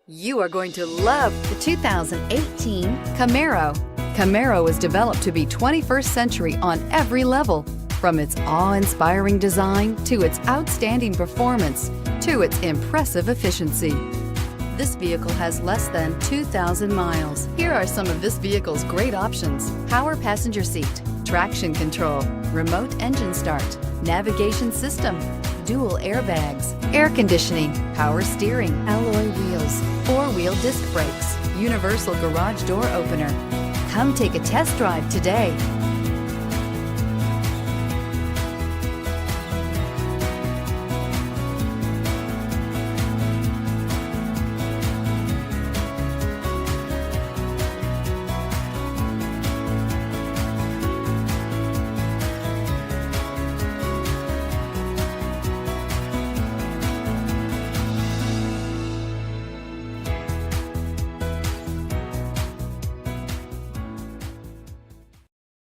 You are going to love the 2018 Camaro. Camaro is developed to be 21st century on every level, from its awe-inspiring design to its outstanding performance to its impressive efficiency. This vehicle has less than 2,000 miles. Here are some of this vehicle's great options: power passenger seat, traction control, remote engine start, navigation system, dual airbags, air conditioning, power steering, alloy wheels, four-wheel disc brakes, universal garage door opener. Come take a test drive today.